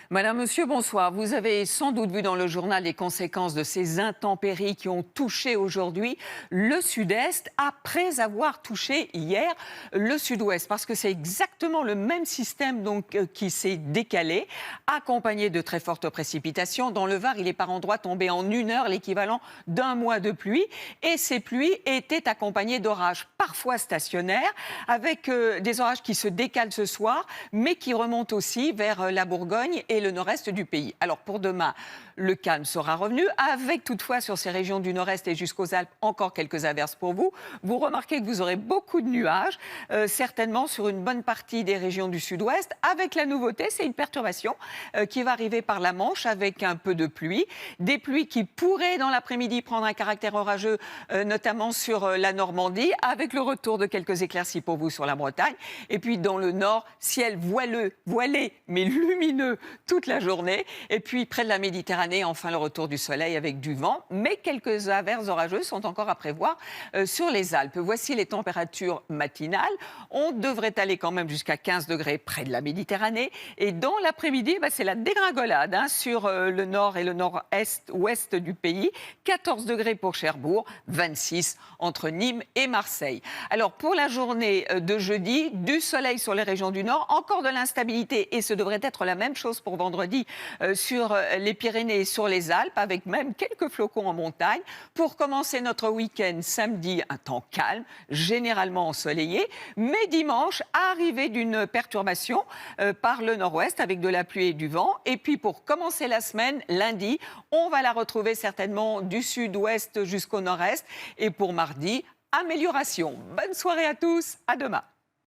Madame, Monsieur, bonsoir. Vous avez sans doute vu dans le journal les conséquences de ces intempéries qui ont touché aujourd'hui le sud-est après avoir touché hier le sud-ouest. Parce que c'est exactement le même système qui s'est décalé, accompagné de très fortes précipitations. Dans le Var, il est par endroits tombé en 1 heure l'équivalent d'un mois de pluie. Et ces pluies étaient accompagnées d'orages parfois stationnaires, avec des orages qui se décalent ce soir, mais qui remontent aussi vers la Bourgogne et le nord-est du pays. Alors pour demain, le calme sera revenu, avec toutefois sur ces régions du nord-est et jusqu'aux Alpes encore quelques averses pour vous. Vous remarquez que vous aurez beaucoup de nuages, certainement sur une bonne partie des régions du sud-ouest. Avec la nouveauté, c'est une perturbation qui va arriver par la Manche avec un peu de pluie. Des pluies qui pourraient dans l'après-midi prendre un caractère orageux, notamment sur la Normandie, avec le retour de quelques éclaircies pour vous sur la Bretagne. Et puis dans le nord, ciel voilé mais lumineux toute la journée. Et puis près de la Méditerranée, enfin le retour du soleil avec du vent. Mais quelques averses orageuses sont encore à prévoir sur les Alpes. Voici les températures matinales. On devrait aller quand même jusqu'à 15 degrés près de la Méditerranée. Et dans l'après-midi, c'est la dégringolade sur le nord et le nord-est, ouest du pays. 14 degrés pour Cherbourg, 26 entre Nîmes et Marseille. Alors pour la journée de jeudi, du soleil sur les régions du nord, encore de l'instabilité et ce devrait être la même chose pour vendredi sur les Pyrénées et sur les Alpes, avec même quelques flocons en montagne. Pour commencer notre week-end, samedi, un temps calme, généralement ensoleillé, mais dimanche, arrivée d'une perturbation par le nord-ouest avec de la pluie et du vent. Et puis pour commencer la semaine, lundi, on va la retrouver certainement du sud-ouest jusqu'au nord-est. Et pour mardi, amélioration. Bonne soirée à tous, à demain.